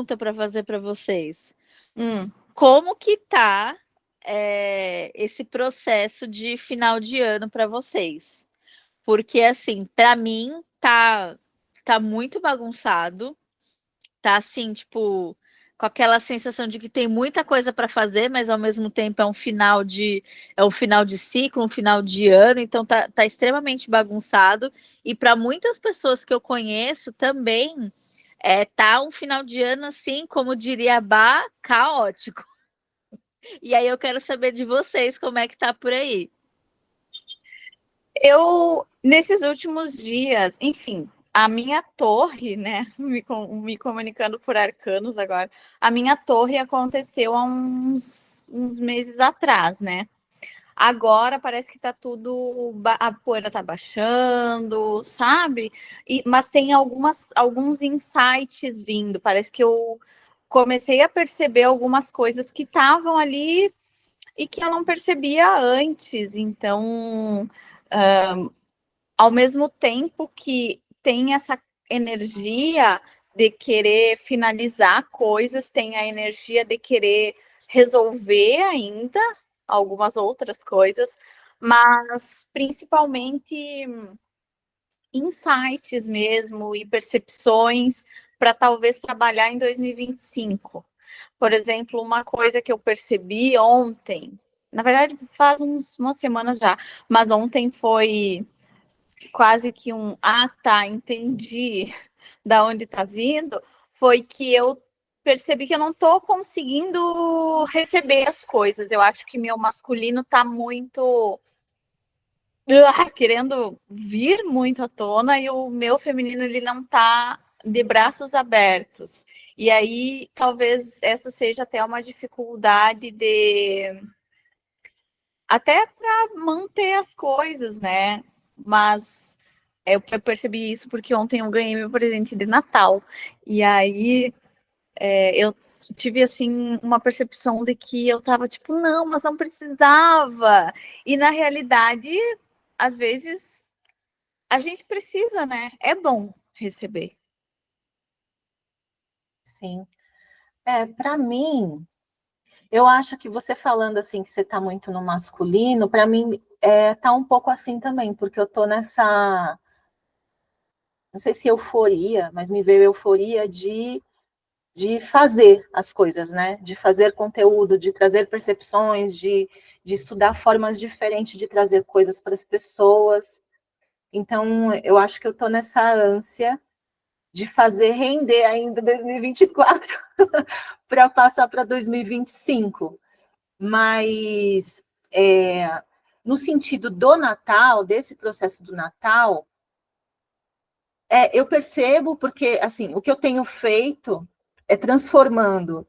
pergunta para fazer para vocês. Hum. Como que tá esse processo de final de ano para vocês? Porque, assim, para mim tá muito bagunçado, tá assim, tipo, com aquela sensação de que tem muita coisa para fazer, mas ao mesmo tempo é um final de ciclo, um final de ano, então tá extremamente bagunçado. E para muitas pessoas que eu conheço também tá um final de ano assim, como diria a Bá, caótico. E aí eu quero saber de vocês como é que tá por aí. Eu, nesses últimos dias, enfim, a minha torre, né? Me comunicando por arcanos agora, a minha torre aconteceu há uns meses atrás, né? Agora parece que tá tudo, a poeira tá baixando, sabe? Mas tem alguns insights vindo. Parece que eu comecei a perceber algumas coisas que estavam ali e que eu não percebia antes. Então, ao mesmo tempo que tem essa energia de querer finalizar coisas, tem a energia de querer resolver ainda algumas outras coisas, mas principalmente insights mesmo e percepções para talvez trabalhar em 2025. Por exemplo, uma coisa que eu percebi ontem, na verdade faz umas semanas já, mas ontem foi quase que tá, entendi da onde tá vindo, foi que eu percebi que eu não tô conseguindo receber as coisas. Eu acho que meu masculino tá muito querendo vir muito à tona e o meu feminino ele não tá de braços abertos. E aí talvez essa seja até uma dificuldade de até para manter as coisas, né? Mas eu percebi isso porque ontem eu ganhei meu presente de Natal. E aí eu tive, assim, uma percepção de que eu tava tipo, não, mas não precisava. E na realidade, às vezes, a gente precisa, né? É bom receber. Sim. Para mim, eu acho que você falando assim que você está muito no masculino, para mim tá um pouco assim também, porque eu tô nessa, não sei se euforia, mas me veio euforia de fazer as coisas, né? De fazer conteúdo, de trazer percepções, de estudar formas diferentes de trazer coisas para as pessoas. Então, eu acho que eu estou nessa ânsia de fazer render ainda 2024 para passar para 2025. Mas no sentido do Natal, desse processo do Natal, eu percebo porque assim, o que eu tenho feito é transformando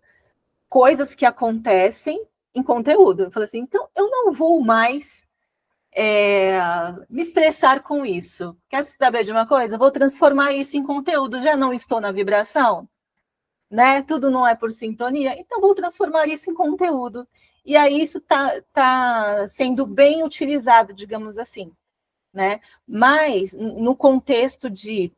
coisas que acontecem em conteúdo. Eu falei assim, então eu não vou mais me estressar com isso. Quer saber de uma coisa? Vou transformar isso em conteúdo. Já não estou na vibração, né? Tudo não é por sintonia, então vou transformar isso em conteúdo. E aí isso tá sendo bem utilizado, digamos assim, né? Mas no contexto de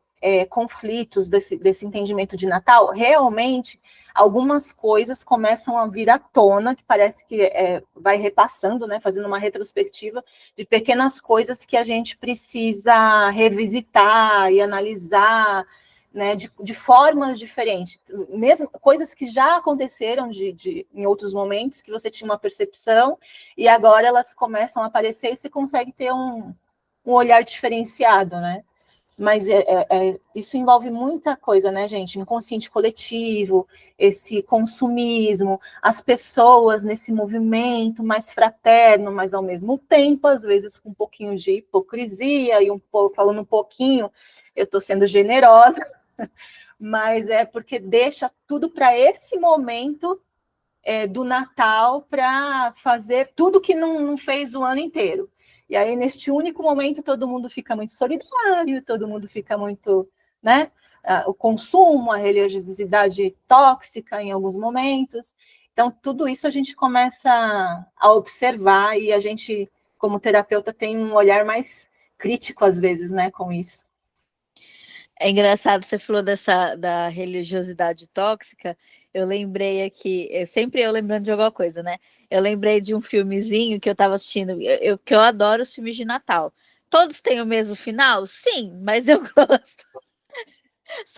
conflitos desse entendimento de Natal, realmente algumas coisas começam a vir à tona, que parece que vai repassando, né? Fazendo uma retrospectiva de pequenas coisas que a gente precisa revisitar e analisar, né, de formas diferentes, mesmo coisas que já aconteceram em outros momentos, que você tinha uma percepção, e agora elas começam a aparecer e você consegue ter um olhar diferenciado, né? Mas isso envolve muita coisa, né, gente? Inconsciente coletivo, esse consumismo, as pessoas nesse movimento mais fraterno, mas ao mesmo tempo, às vezes, com um pouquinho de hipocrisia e falando um pouquinho, eu estou sendo generosa, mas é porque deixa tudo para esse momento do Natal para fazer tudo que não fez o ano inteiro. E aí, neste único momento, todo mundo fica muito solidário, todo mundo fica muito, né? O consumo, a religiosidade tóxica em alguns momentos. Então, tudo isso a gente começa a observar e a gente, como terapeuta, tem um olhar mais crítico, às vezes, né, com isso. É engraçado, você falou da religiosidade tóxica. Eu lembrei aqui, sempre eu lembrando de alguma coisa, né? Eu lembrei de um filmezinho que eu tava assistindo, que eu adoro os filmes de Natal. Todos têm o mesmo final? Sim, mas eu gosto.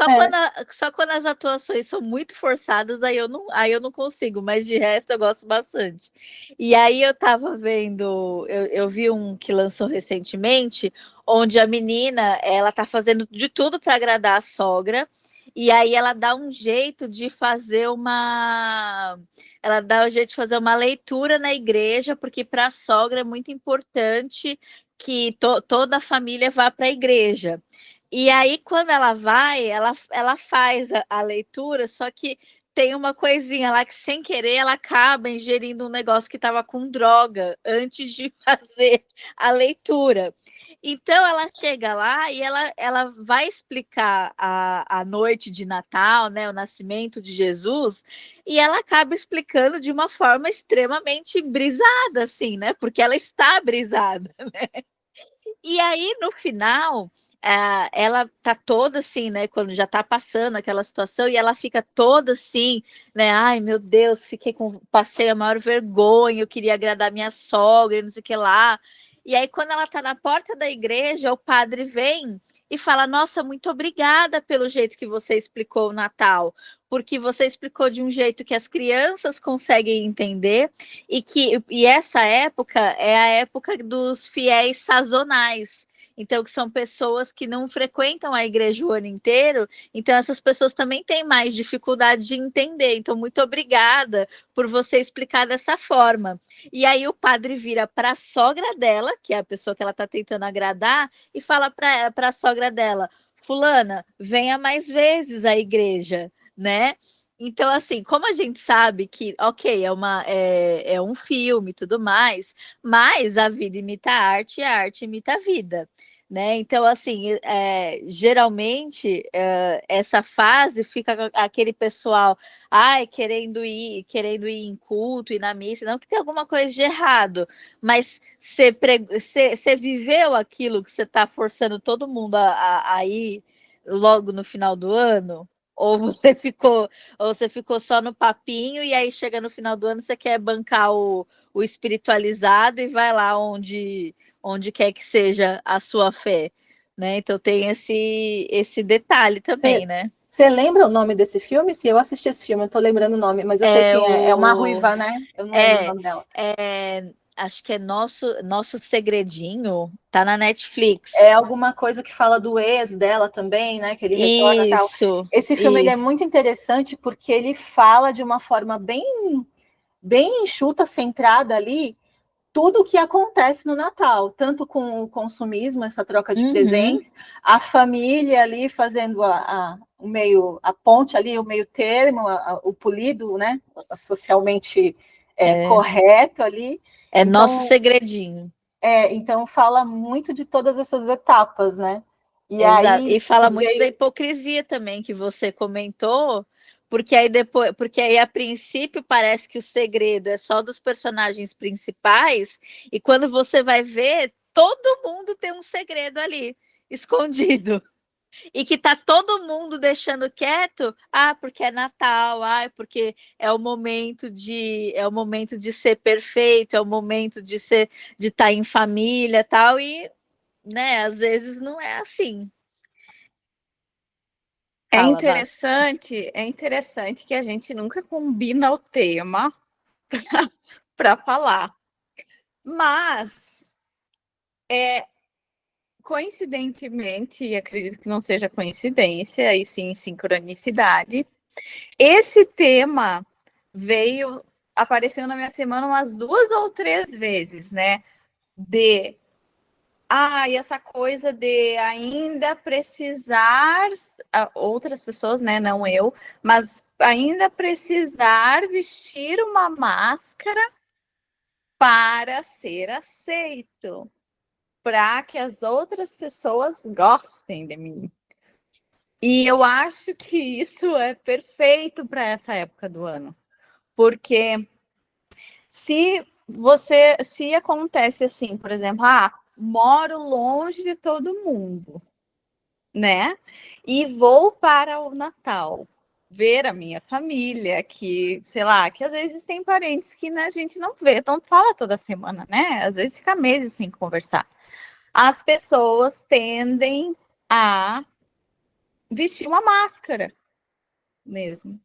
É, Só quando as atuações são muito forçadas, aí eu não consigo, mas de resto eu gosto bastante. E aí eu tava vendo, eu vi um que lançou recentemente, onde a menina, ela tá fazendo de tudo para agradar a sogra, e aí ela dá um jeito de fazer ela dá um jeito de fazer uma leitura na igreja, porque para a sogra é muito importante que toda a família vá para a igreja. E aí, quando ela vai, ela faz a leitura, só que tem uma coisinha lá que, sem querer, ela acaba ingerindo um negócio que estava com droga antes de fazer a leitura. Então, ela chega lá e ela vai explicar a noite de Natal, né, o nascimento de Jesus, e ela acaba explicando de uma forma extremamente brisada, assim, né, porque ela está brisada. E aí, no final, ela tá toda assim, né? Quando já tá passando aquela situação, e ela fica toda assim, né? Ai, meu Deus, passei a maior vergonha, eu queria agradar minha sogra, não sei o que lá. E aí, quando ela tá na porta da igreja, o padre vem e fala: Nossa, muito obrigada pelo jeito que você explicou o Natal, porque você explicou de um jeito que as crianças conseguem entender e essa época é a época dos fiéis sazonais. Então, que são pessoas que não frequentam a igreja o ano inteiro, então essas pessoas também têm mais dificuldade de entender. Então, muito obrigada por você explicar dessa forma. E aí o padre vira para a sogra dela, que é a pessoa que ela está tentando agradar, e fala para a sogra dela: Fulana, venha mais vezes à igreja, né? Então, assim, como a gente sabe que, ok, é um filme e tudo mais, mas a vida imita a arte e a arte imita a vida, né? Então, assim, geralmente essa fase fica com aquele pessoal, ai, querendo ir em culto e na missa, não que tem alguma coisa de errado, mas você viveu aquilo que você está forçando todo mundo a ir logo no final do ano? Ou você ficou só no papinho e aí chega no final do ano você quer bancar o espiritualizado e vai lá onde quer que seja a sua fé, né? Então tem esse detalhe também, né? você lembra o nome desse filme? Se eu assisti esse filme, eu tô lembrando o nome, mas eu sei É quem é. É uma o ruiva, né? Eu não lembro o é, nome dela. acho que é nosso segredinho, tá na É Netflix. alguma coisa que fala do ex dela também, né? Que ele retorna e tal. Isso, Esse filme ele e é muito interessante porque ele fala de uma forma bem enxuta, centrada ali, tudo o que acontece no Natal, tanto com o consumismo, essa troca de uhum, presentes, a família ali fazendo a ponte ali, o meio termo, o polido, né? Socialmente é, correto ali. é nosso Então, segredinho. então fala muito de todas essas etapas, né? E Exato. aí E fala muito da veio. hipocrisia também que você comentou, porque aí a princípio parece que o segredo é só dos personagens principais, e quando você vai ver, todo mundo tem um segredo ali, escondido. E que tá todo mundo deixando quieto, porque é Natal, porque é o momento de ser perfeito, é o momento de estar em família, tal, e, né, às vezes não é assim. Fala, Bá. É interessante que a gente nunca combina o tema para falar. Mas, coincidentemente, acredito que não seja coincidência, e sim sincronicidade, esse tema veio, apareceu na minha semana umas 2 ou 3 vezes, né? De e essa coisa de ainda precisar, outras pessoas, né, não eu, mas ainda precisar vestir uma máscara para ser aceito, para que as outras pessoas gostem de mim. E eu acho que isso é perfeito para essa época do ano, porque se acontece assim, por exemplo, moro longe de todo mundo, né? E vou para o Natal ver a minha família, que, sei lá, que às vezes tem parentes que, né, a gente não vê, então fala toda semana, né? Às vezes fica meses sem conversar. As pessoas tendem a vestir uma máscara mesmo.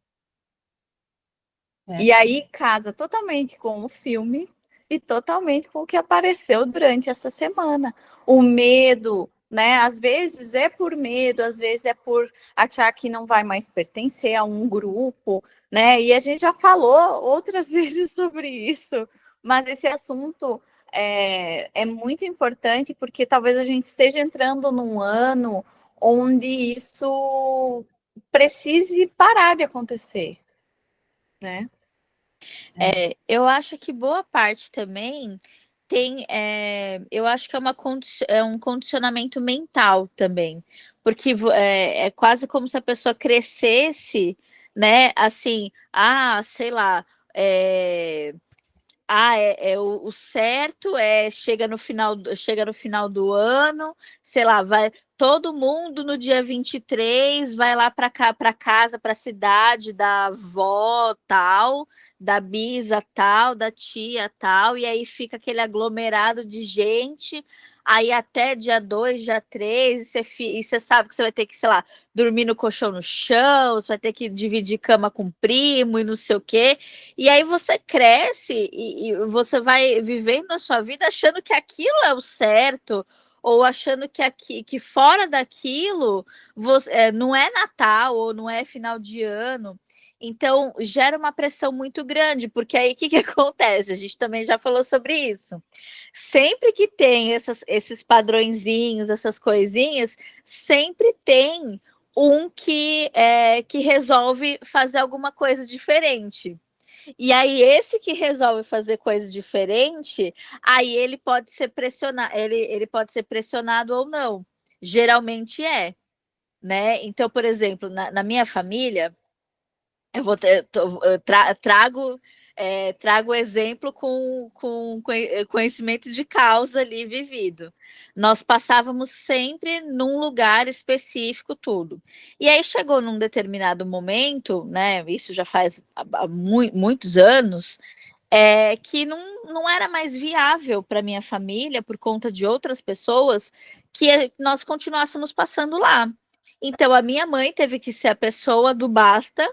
E aí casa totalmente com o filme e totalmente com o que apareceu durante essa semana. O medo, né? Às vezes é por medo, às vezes é por achar que não vai mais pertencer a um grupo, né? E a gente já falou outras vezes sobre isso, mas esse assunto é muito importante porque talvez a gente esteja entrando num ano onde isso precise parar de acontecer, né? Eu acho que boa parte também tem, eu acho que é um condicionamento mental também, porque é quase como se a pessoa crescesse, né? Assim, sei lá, é, o certo é chega no final do ano, sei lá, vai todo mundo no dia 23 vai lá para cá, para casa, para a cidade da avó tal, da bisa tal, da tia tal, e aí fica aquele aglomerado de gente. Aí até dia 2, dia 3, e você sabe que você vai ter que, sei lá, dormir no colchão no chão, você vai ter que dividir cama com o primo e não sei o quê. E aí você cresce e você vai vivendo a sua vida achando que aquilo é o certo, ou achando que fora daquilo não é Natal ou não é final de ano. Então gera uma pressão muito grande, porque aí o que acontece? A gente também já falou sobre isso. Sempre que tem esses padrõezinhos, essas coisinhas, sempre tem um que resolve fazer alguma coisa diferente. E aí, esse que resolve fazer coisa diferente, aí ele pode ser pressionado, ele pode ser pressionado ou não. Geralmente é, né? Então, por exemplo, na minha família, trago exemplo com conhecimento de causa ali vivido. Nós passávamos sempre num lugar específico tudo. E aí chegou num determinado momento, né? Isso já faz muitos anos, que não era mais viável para minha família, por conta de outras pessoas, que nós continuássemos passando lá. Então, a minha mãe teve que ser a pessoa do basta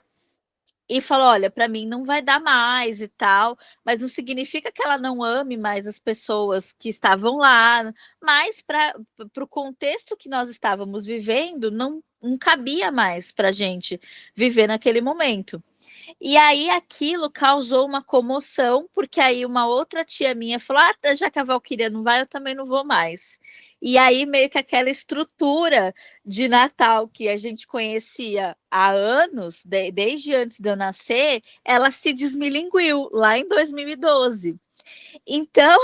e falou: olha, para mim não vai dar mais e tal, mas não significa que ela não ame mais as pessoas que estavam lá, mas para o contexto que nós estávamos vivendo, não cabia mais para a gente viver naquele momento. E aí aquilo causou uma comoção, porque aí uma outra tia minha falou: já que a Valquíria não vai, eu também não vou mais. E aí meio que aquela estrutura de Natal que a gente conhecia há anos, desde antes de eu nascer, ela se desmilinguiu lá em 2012. Então,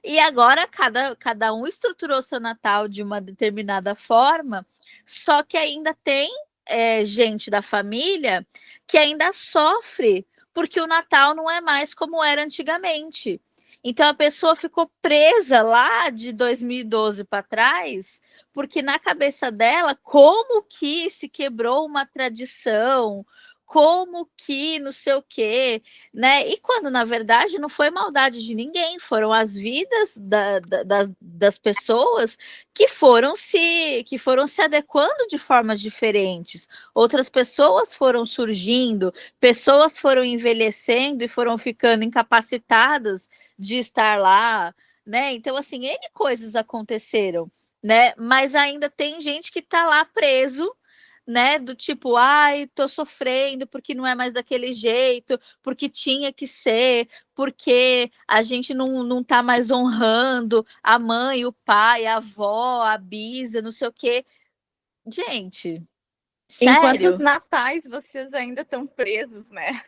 e agora cada um estruturou seu Natal de uma determinada forma, só que ainda tem gente da família que ainda sofre porque o Natal não é mais como era antigamente. Então a pessoa ficou presa lá de 2012 para trás, porque na cabeça dela, como que se quebrou uma tradição, como que não sei o quê, né? E quando na verdade não foi maldade de ninguém, foram as vidas das pessoas que foram se adequando de formas diferentes. Outras pessoas foram surgindo, pessoas foram envelhecendo e foram ficando incapacitadas de estar lá, né? Então, assim, N coisas aconteceram, né? Mas ainda tem gente que está lá preso, né? Do tipo, ai, tô sofrendo porque não é mais daquele jeito, porque tinha que ser, porque a gente não tá mais honrando a mãe, o pai, a avó, a bisa, não sei o quê. Gente, Em quantos sério? natais vocês ainda estão presos, né?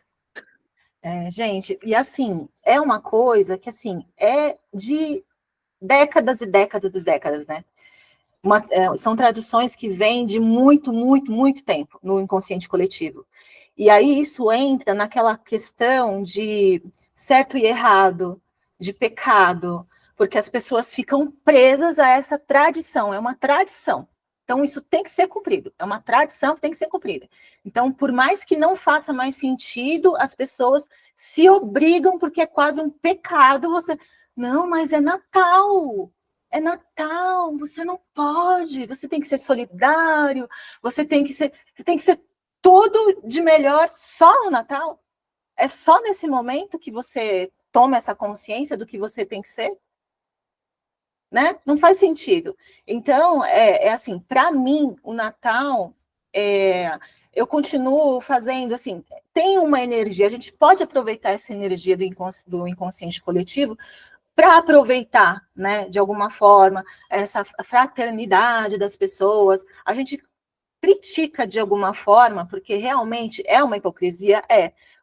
Gente, e assim, é uma coisa que assim é de décadas e décadas e décadas, né? São tradições que vêm de muito, muito, muito tempo no inconsciente coletivo. E aí isso entra naquela questão de certo e errado, de pecado, porque as pessoas ficam presas a essa tradição, é uma tradição. Então, isso tem que ser cumprido. É uma tradição que tem que ser cumprida. Então, por mais que não faça mais sentido, as pessoas se obrigam, porque é quase um pecado você... Não, mas é Natal. É Natal. Você não pode. Você tem que ser solidário. Você tem que ser tudo de melhor só no Natal. É só nesse momento que você toma essa consciência do que você tem que ser? Né? Não faz sentido. Então, é assim, para mim, o Natal, eu continuo fazendo, assim, tem uma energia, a gente pode aproveitar essa energia do inconsciente coletivo para aproveitar, né, de alguma forma, essa fraternidade das pessoas. A gente critica de alguma forma, porque realmente é uma hipocrisia,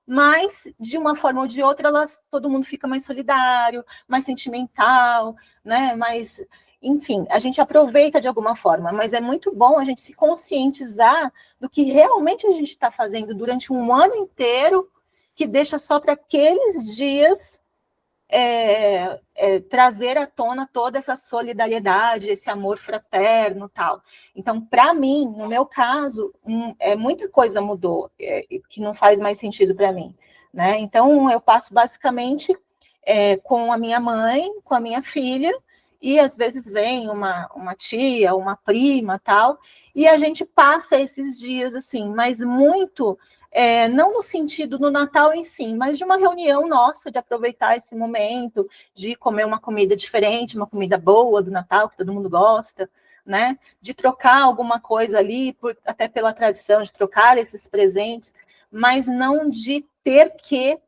mas de uma forma ou de outra, todo mundo fica mais solidário, mais sentimental, né? Mais, enfim, a gente aproveita de alguma forma, mas é muito bom a gente se conscientizar do que realmente a gente está fazendo durante um ano inteiro, que deixa só para aqueles dias trazer à tona toda essa solidariedade, esse amor fraterno, tal. Então, para mim, no meu caso, muita coisa mudou, que não faz mais sentido para mim, né? Então, eu passo basicamente com a minha mãe, com a minha filha, e às vezes vem uma tia, uma prima, tal, e a gente passa esses dias assim, mas muito não no sentido do Natal em si, mas de uma reunião nossa, de aproveitar esse momento, de comer uma comida diferente, uma comida boa do Natal, que todo mundo gosta, né? De trocar alguma coisa ali, até pela tradição, de trocar esses presentes, mas não de ter que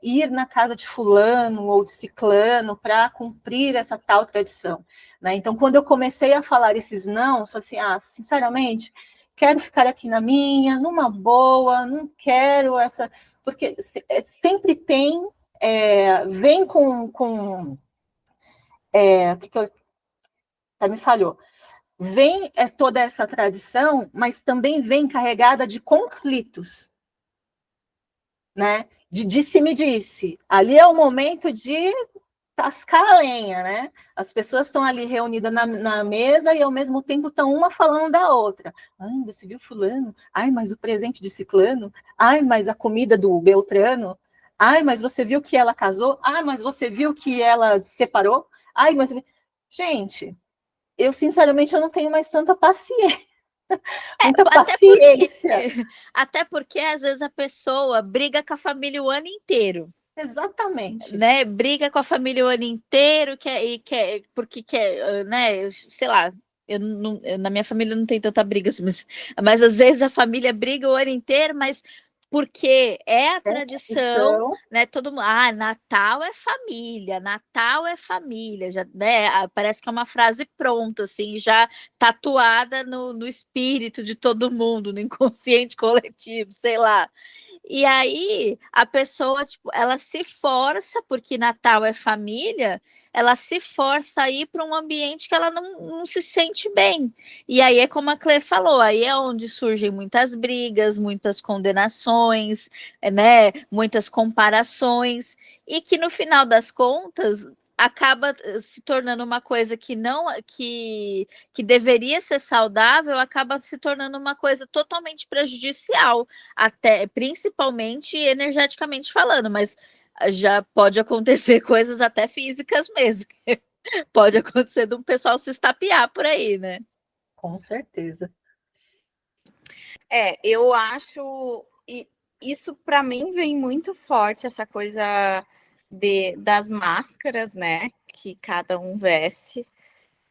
ir na casa de fulano ou de ciclano para cumprir essa tal tradição, né? Então, quando eu comecei a falar esses não, eu falei assim, sinceramente, quero ficar aqui na minha, numa boa, não quero essa... Porque sempre tem... vem com me falhou. Vem toda essa tradição, mas também vem carregada de conflitos, né? De disse-me-disse. Ali é o momento de tascar a lenha, né? As pessoas estão ali reunidas na mesa e ao mesmo tempo estão uma falando da outra. Ai, você viu fulano? Ai, mas o presente de ciclano? Ai, mas a comida do Beltrano? Ai, mas você viu que ela casou? Ai, mas você viu que ela separou? Ai, mas... Gente, eu sinceramente eu não tenho mais tanta paciência. Muita paciência. Até porque às vezes a pessoa briga com a família o ano inteiro. Exatamente. Né? Briga com a família o ano inteiro, porque quer, né? Sei lá, na minha família não tem tanta briga, mas às vezes a família briga o ano inteiro, mas porque é a tradição, né? Todo mundo, Natal é família, já, né? Parece que é uma frase pronta, assim, já tatuada no espírito de todo mundo, no inconsciente coletivo, sei lá. E aí a pessoa, tipo, ela se força, porque Natal é família, ela se força a ir para um ambiente que ela não se sente bem. E aí é como a Clê falou, aí é onde surgem muitas brigas, muitas condenações, né? Muitas comparações, e que no final das contas acaba se tornando uma coisa que deveria ser saudável, acaba se tornando uma coisa totalmente prejudicial, até principalmente energeticamente falando, mas já pode acontecer coisas até físicas mesmo. Pode acontecer de um pessoal se estapear por aí, né? Com certeza. Eu acho, e isso para mim vem muito forte, essa coisa das máscaras, né, que cada um veste,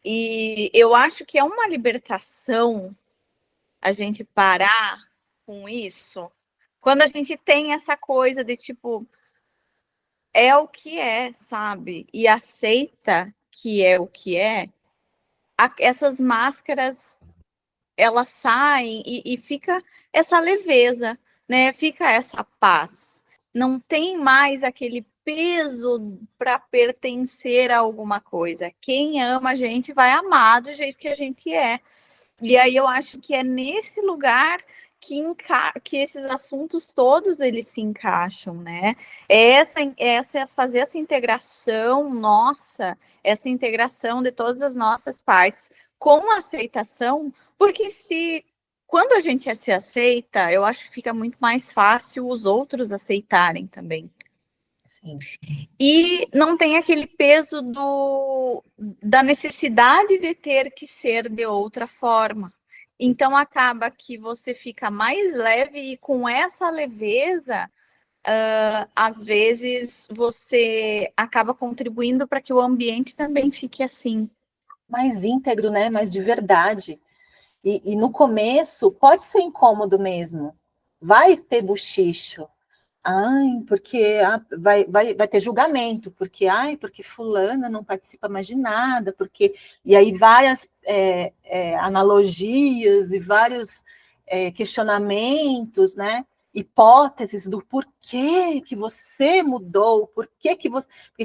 e eu acho que é uma libertação a gente parar com isso, quando a gente tem essa coisa de tipo, é o que é, sabe, e aceita que é o que é, essas máscaras elas saem e fica essa leveza, né? Fica essa paz. Não tem mais aquele peso para pertencer a alguma coisa. Quem ama a gente vai amar do jeito que a gente é. E aí eu acho que é nesse lugar que esses assuntos todos eles se encaixam, né? Fazer essa integração nossa, essa integração de todas as nossas partes, com a aceitação, porque quando a gente se aceita, eu acho que fica muito mais fácil os outros aceitarem também. Sim. E não tem aquele peso da necessidade de ter que ser de outra forma. Então, acaba que você fica mais leve e com essa leveza, às vezes, você acaba contribuindo para que o ambiente também fique assim. Mais íntegro, né? Mais de verdade. E no começo pode ser incômodo mesmo. Vai ter bochicho. Ai, porque vai ter julgamento, porque fulana não participa mais de nada, e aí várias analogias e vários questionamentos, né? Hipóteses do porquê que você mudou, porque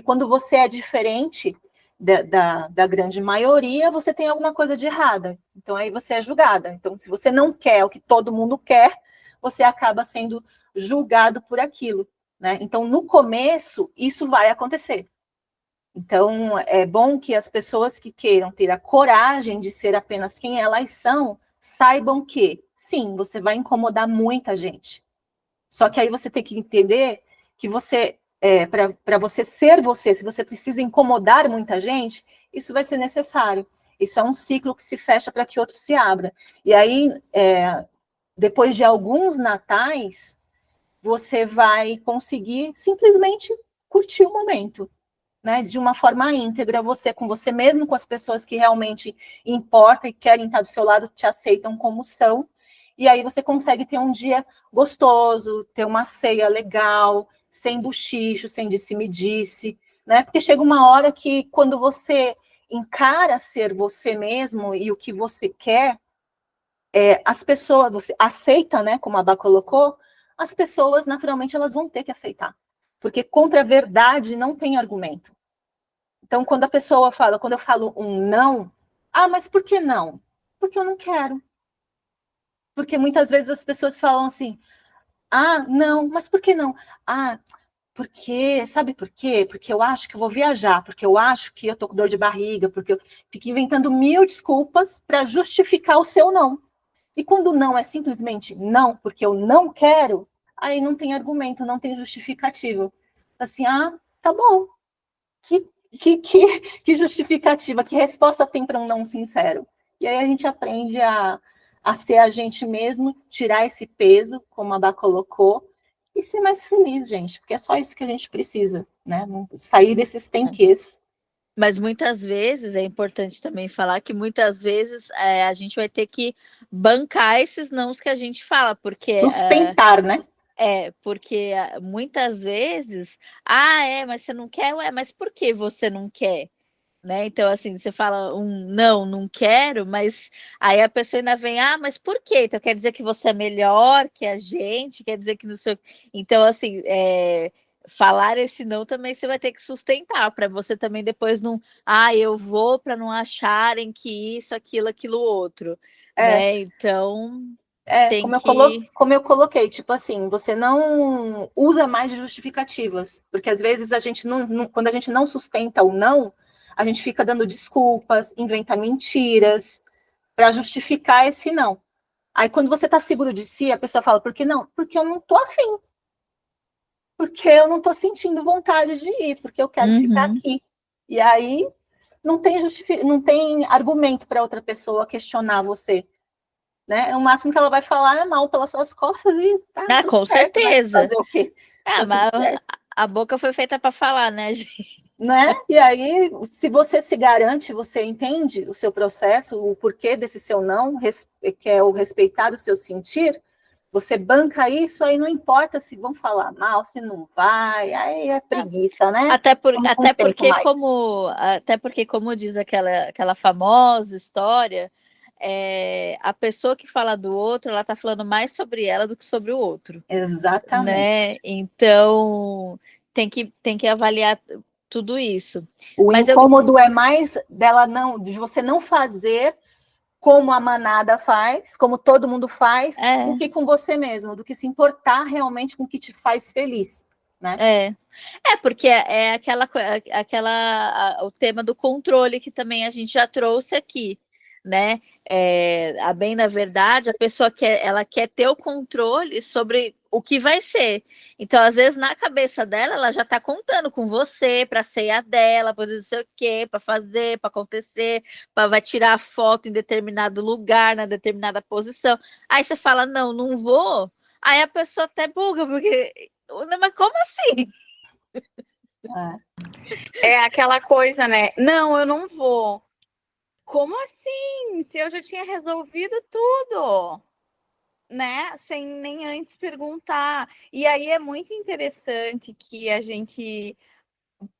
quando você é diferente da grande maioria, você tem alguma coisa de errada. Então aí você é julgada. Então, se você não quer o que todo mundo quer, você acaba sendo julgado por aquilo, né? Então, no começo, isso vai acontecer. Então, é bom que as pessoas que queiram ter a coragem de ser apenas quem elas são, saibam que, sim, você vai incomodar muita gente. Só que aí você tem que entender que para você ser você, se você precisa incomodar muita gente, isso vai ser necessário. Isso é um ciclo que se fecha para que outro se abra. E aí, depois de alguns natais, você vai conseguir simplesmente curtir o momento, né? De uma forma íntegra, você com você mesmo, com as pessoas que realmente importam e querem estar do seu lado, te aceitam como são. E aí você consegue ter um dia gostoso, ter uma ceia legal, sem buchicho, sem disse-me-disse, né? Porque chega uma hora que quando você encara ser você mesmo e o que você quer, as pessoas, você aceita, né, como a Bá colocou, as pessoas, naturalmente, elas vão ter que aceitar. Porque contra a verdade não tem argumento. Então, quando eu falo um não, mas por que não? Porque eu não quero. Porque muitas vezes as pessoas falam assim, não, mas por que não? Sabe por quê? Porque eu acho que eu vou viajar, porque eu acho que eu tô com dor de barriga, porque eu fico inventando 1000 desculpas para justificar o seu não. E quando não é simplesmente não, porque eu não quero, aí não tem argumento, não tem justificativa. Assim, tá bom. Que justificativa, que resposta tem para um não sincero? E aí a gente aprende a ser a gente mesmo, tirar esse peso, como a Bá colocou, e ser mais feliz, gente, porque é só isso que a gente precisa, né? Sair desses tenquês. Mas muitas vezes, é importante também falar que muitas vezes a gente vai ter que bancar esses nãos que a gente fala, porque... Sustentar, né? Porque muitas vezes, mas você não quer, mas por que você não quer? Né? Então, assim, você fala não quero, mas aí a pessoa ainda vem, mas por quê? Então quer dizer que você é melhor que a gente, quer dizer que não sei. Então, assim, falar esse não também você vai ter que sustentar para você também depois não, eu vou para não acharem que isso, aquilo outro, né? Então tem como eu coloquei, tipo assim, você não usa mais de justificativas, porque às vezes quando a gente não sustenta o não, a gente fica dando desculpas, inventa mentiras para justificar esse não. Aí quando você está seguro de si, a pessoa fala, por que não? Porque eu não tô afim. Porque eu não tô sentindo vontade de ir, porque eu quero ficar aqui. E aí não tem argumento para outra pessoa questionar você. Né? O máximo que ela vai falar é mal pelas suas costas e tá com certo, certeza. Né? Fazer o quê? Mas a boca foi feita para falar, né, gente? Né? E aí, se você se garante, você entende o seu processo, o porquê desse seu não, que é o respeitar o seu sentir, você banca isso, aí não importa se vão falar mal, se não vai, aí é preguiça, né? Até porque, como diz aquela famosa história, a pessoa que fala do outro, ela está falando mais sobre ela do que sobre o outro. Exatamente. Né? Então, tem que avaliar tudo isso. O incômodo é mais de você não fazer como a manada faz, como todo mundo faz, do que com você mesmo, do que se importar realmente com o que te faz feliz, né? Porque o tema do controle que também a gente já trouxe aqui, né? A bem na verdade, a pessoa ela quer ter o controle sobre o que vai ser. Então, às vezes, na cabeça dela, ela já está contando com você para a ceia dela, para não sei o quê, para fazer, para acontecer, vai tirar a foto em determinado lugar, na determinada posição. Aí você fala, não, não vou. Aí a pessoa até buga, porque. Mas como assim? É aquela coisa, né? Não, eu não vou. Como assim? Se eu já tinha resolvido tudo, né? Sem nem antes perguntar. E aí é muito interessante que a gente.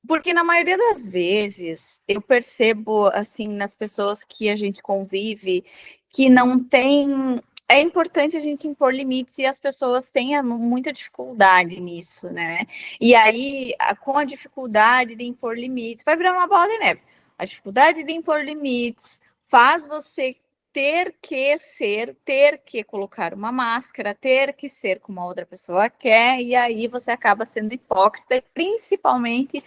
Porque na maioria das vezes eu percebo, assim, nas pessoas que a gente convive, que não tem. É importante a gente impor limites e as pessoas têm muita dificuldade nisso, né? E aí, com a dificuldade de impor limites, vai virar uma bola de neve. A dificuldade de impor limites faz você ter que colocar uma máscara, ter que ser como a outra pessoa quer, e aí você acaba sendo hipócrita, principalmente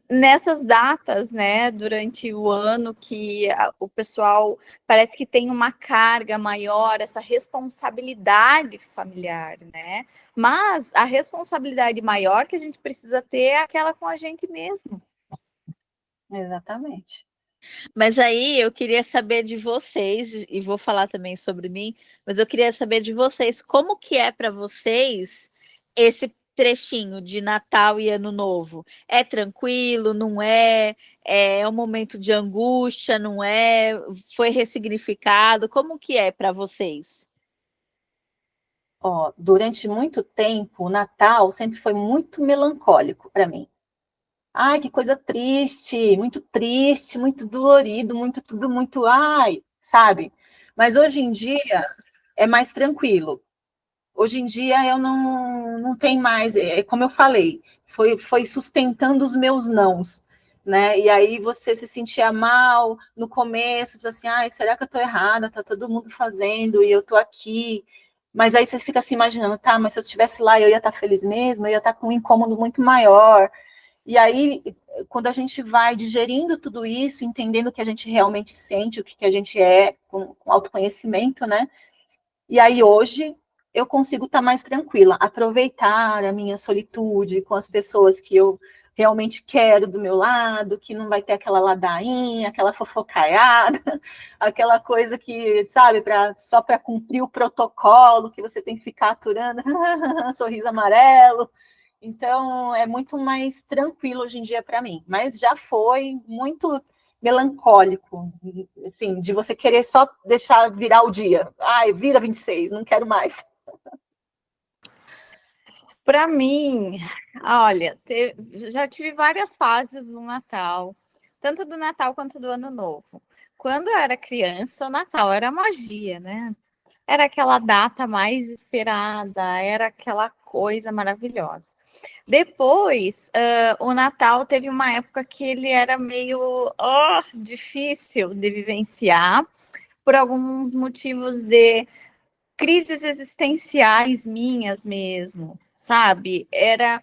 nessas datas, né, durante o ano que o pessoal parece que tem uma carga maior, essa responsabilidade familiar, né? Mas a responsabilidade maior que a gente precisa ter é aquela com a gente mesmo. Exatamente. Mas aí eu queria saber de vocês, e vou falar também sobre mim, mas eu queria saber de vocês, como que é para vocês esse trechinho de Natal e Ano Novo? É tranquilo, não é? É um momento de angústia, não é? Foi ressignificado? Como que é para vocês? Ó, durante muito tempo, o Natal sempre foi muito melancólico para mim. Ai, que coisa triste, muito dolorido, muito tudo muito, ai, sabe? Mas hoje em dia é mais tranquilo. Hoje em dia eu não tenho mais, como eu falei, foi sustentando os meus nãos, né? E aí você se sentia mal no começo, assim, ai, será que eu tô errada? Tá todo mundo fazendo e eu tô aqui. Mas aí você fica se imaginando, tá, mas se eu estivesse lá, eu ia estar feliz mesmo, eu ia estar com um incômodo muito maior. E aí, quando a gente vai digerindo tudo isso, entendendo o que a gente realmente sente, o que a gente é, com autoconhecimento, né? E aí hoje eu consigo estar mais tranquila, aproveitar a minha solitude com as pessoas que eu realmente quero do meu lado, que não vai ter aquela ladainha, aquela fofocaiada, aquela coisa que, sabe, só para cumprir o protocolo, que você tem que ficar aturando, sorriso amarelo. Então, é muito mais tranquilo hoje em dia para mim, mas já foi muito melancólico, assim, de você querer só deixar virar o dia. Ai, vira 26, não quero mais. Para mim, olha, já tive várias fases do Natal, tanto do Natal quanto do Ano Novo. Quando eu era criança, o Natal era magia, né? Era aquela data mais esperada, era aquela coisa maravilhosa. Depois, o Natal teve uma época que ele era meio difícil de vivenciar, por alguns motivos de crises existenciais minhas mesmo, sabe? Era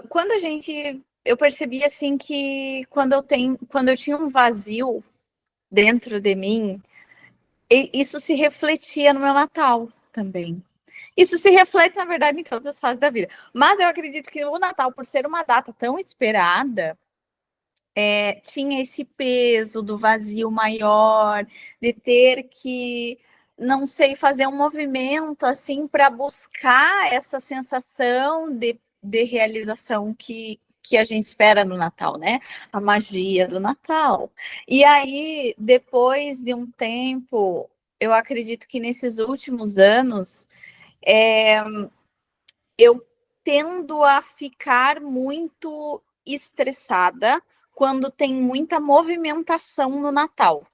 quando eu percebi assim que quando eu tinha um vazio dentro de mim, isso se refletia no meu Natal também. Isso se reflete, na verdade, em todas as fases da vida. Mas eu acredito que o Natal, por ser uma data tão esperada, tinha esse peso do vazio maior, de ter que, não sei, fazer um movimento assim para buscar essa sensação de realização que a gente espera no Natal, né? A magia do Natal. E aí, depois de um tempo, eu acredito que nesses últimos anos, eu tendo a ficar muito estressada quando tem muita movimentação no Natal.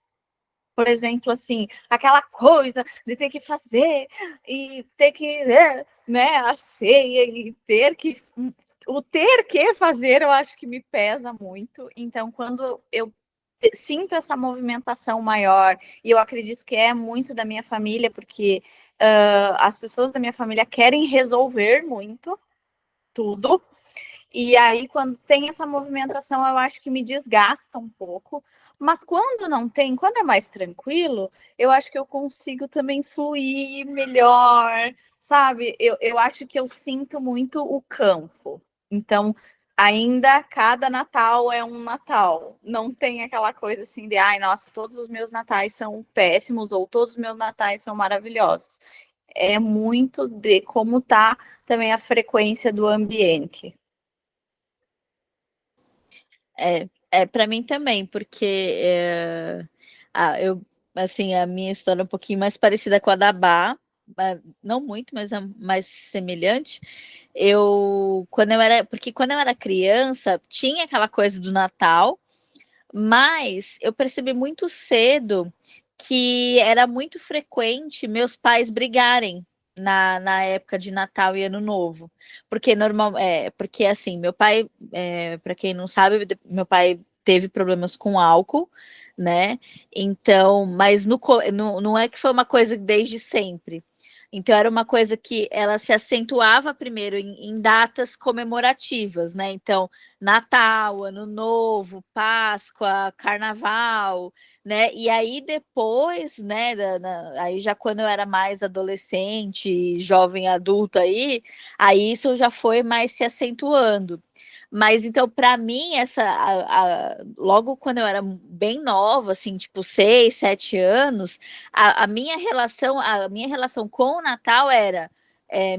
Por exemplo, assim, aquela coisa de ter que fazer e ter que, né, a ceia e ter que. O ter que fazer, eu acho que me pesa muito. Então, quando eu sinto essa movimentação maior, e eu acredito que é muito da minha família, porque as pessoas da minha família querem resolver muito tudo. E aí, quando tem essa movimentação, eu acho que me desgasta um pouco. Mas quando não tem, quando é mais tranquilo, eu acho que eu consigo também fluir melhor, sabe? Eu acho que eu sinto muito o campo. Então, ainda cada Natal é um Natal. Não tem aquela coisa assim de, ai, nossa, todos os meus natais são péssimos ou todos os meus natais são maravilhosos. É muito de como tá também a frequência do ambiente. Para mim também, porque eu, assim, a minha história é um pouquinho mais parecida com a da Bá, não muito, mas é mais semelhante. Porque quando eu era criança, tinha aquela coisa do Natal, mas eu percebi muito cedo que era muito frequente meus pais brigarem na época de Natal e Ano Novo. Porque assim, meu pai, para quem não sabe, meu pai teve problemas com álcool, né? Então, mas não é que foi uma coisa desde sempre. Então, era uma coisa que ela se acentuava primeiro em datas comemorativas, né? Então, Natal, Ano Novo, Páscoa, Carnaval, né? E aí depois, né? Aí já quando eu era mais adolescente, jovem adulto aí isso já foi mais se acentuando. Mas então, para mim, logo quando eu era bem nova, assim, tipo 6, 7 anos, a minha relação com o Natal era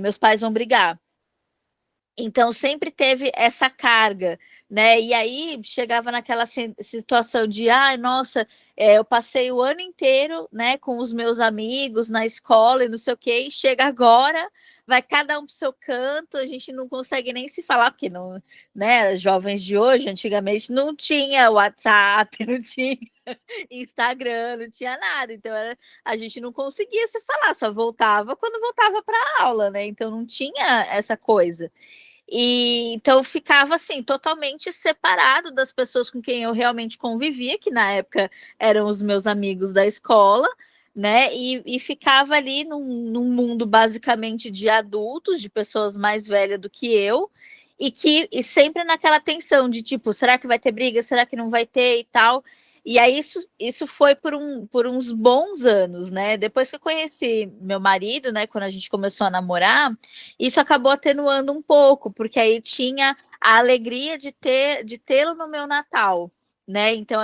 meus pais vão brigar. Então sempre teve essa carga, né? E aí chegava naquela situação de, ai, nossa, eu passei o ano inteiro, né, com os meus amigos na escola e não sei o quê, e chega agora, vai cada um pro seu canto, a gente não consegue nem se falar, porque não, né, jovens de hoje, antigamente não tinha WhatsApp, não tinha Instagram, não tinha nada, então a gente não conseguia se falar, só voltava quando voltava para a aula, né? Então não tinha essa coisa. E então ficava assim, totalmente separado das pessoas com quem eu realmente convivia, que na época eram os meus amigos da escola, né? E ficava ali num mundo basicamente de adultos, de pessoas mais velhas do que eu, e sempre naquela tensão de tipo, será que vai ter briga? Será que não vai ter e tal? E aí isso foi por uns bons anos, né? Depois que eu conheci meu marido, né? Quando a gente começou a namorar, isso acabou atenuando um pouco, porque aí tinha a alegria de tê-lo no meu Natal, né? Então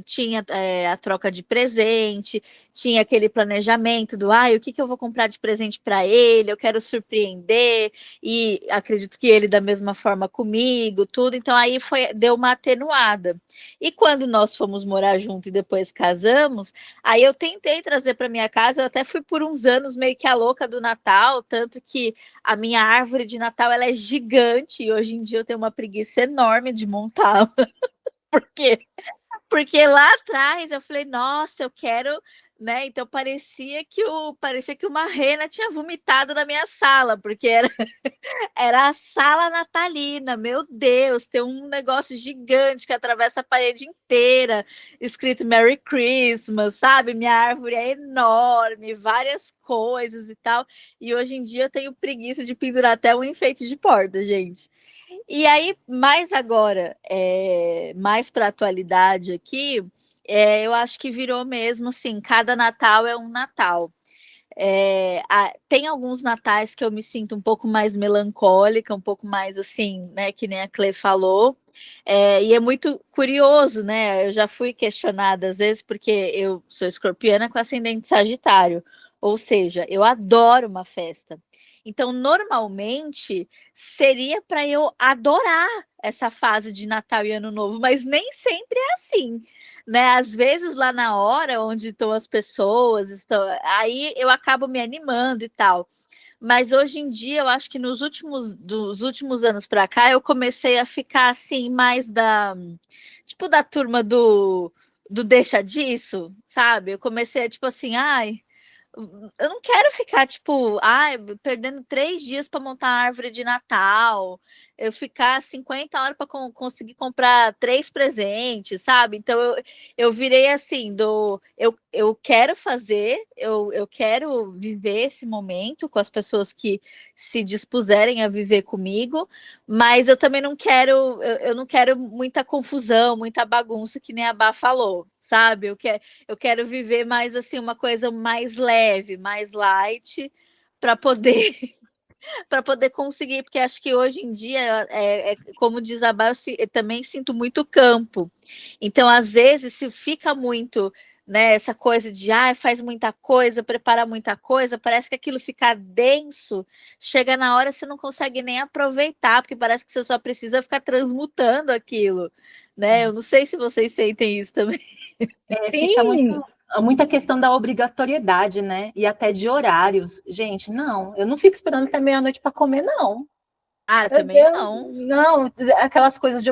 tinha a troca de presente, tinha aquele planejamento do o que eu vou comprar de presente para ele, eu quero surpreender, e acredito que ele da mesma forma comigo, tudo. Então aí deu uma atenuada. E quando nós fomos morar junto e depois casamos, aí eu tentei trazer para minha casa, eu até fui por uns anos meio que a louca do Natal, tanto que a minha árvore de Natal ela é gigante e hoje em dia eu tenho uma preguiça enorme de montá-la. Por quê? Porque lá atrás eu falei, nossa, eu quero, né? Então parecia que uma rena tinha vomitado na minha sala, porque era a sala natalina, meu Deus, tem um negócio gigante que atravessa a parede inteira, escrito Merry Christmas, sabe? Minha árvore é enorme, várias coisas e tal. E hoje em dia eu tenho preguiça de pendurar até um enfeite de porta, gente. E aí, mais agora, mais para a atualidade aqui, eu acho que virou mesmo assim, cada Natal é um Natal. Tem alguns natais que eu me sinto um pouco mais melancólica, um pouco mais assim, né, que nem a Clê falou. E é muito curioso, né? Eu já fui questionada às vezes, porque eu sou escorpiana com ascendente sagitário, ou seja, eu adoro uma festa. Então, normalmente seria para eu adorar essa fase de Natal e Ano Novo, mas nem sempre é assim, né? Às vezes lá na hora onde estão as pessoas, aí eu acabo me animando e tal. Mas hoje em dia eu acho que dos últimos anos para cá eu comecei a ficar assim mais da turma do deixa disso, sabe? Eu comecei a tipo assim, ai, eu não quero ficar, tipo, perdendo 3 dias para montar a árvore de Natal, eu ficar 50 horas para conseguir comprar 3 presentes, sabe? Então eu virei assim, eu quero fazer, eu quero viver esse momento com as pessoas que se dispuserem a viver comigo, mas eu também não quero, eu não quero muita confusão, muita bagunça, que nem a Bá falou, sabe? Eu quero viver mais assim, uma coisa mais leve, mais light, para poder para poder conseguir, porque acho que hoje em dia, como diz a Bá, eu também sinto muito campo. Então, às vezes, se fica muito, né, essa coisa de faz muita coisa, prepara muita coisa, parece que aquilo fica denso, chega na hora você não consegue nem aproveitar, porque parece que você só precisa ficar transmutando aquilo, né? Eu não sei se vocês sentem isso também. Fica muita questão da obrigatoriedade, né? E até de horários. Gente, não, eu não fico esperando até meia-noite para comer, não. Eu também não. Não, aquelas coisas de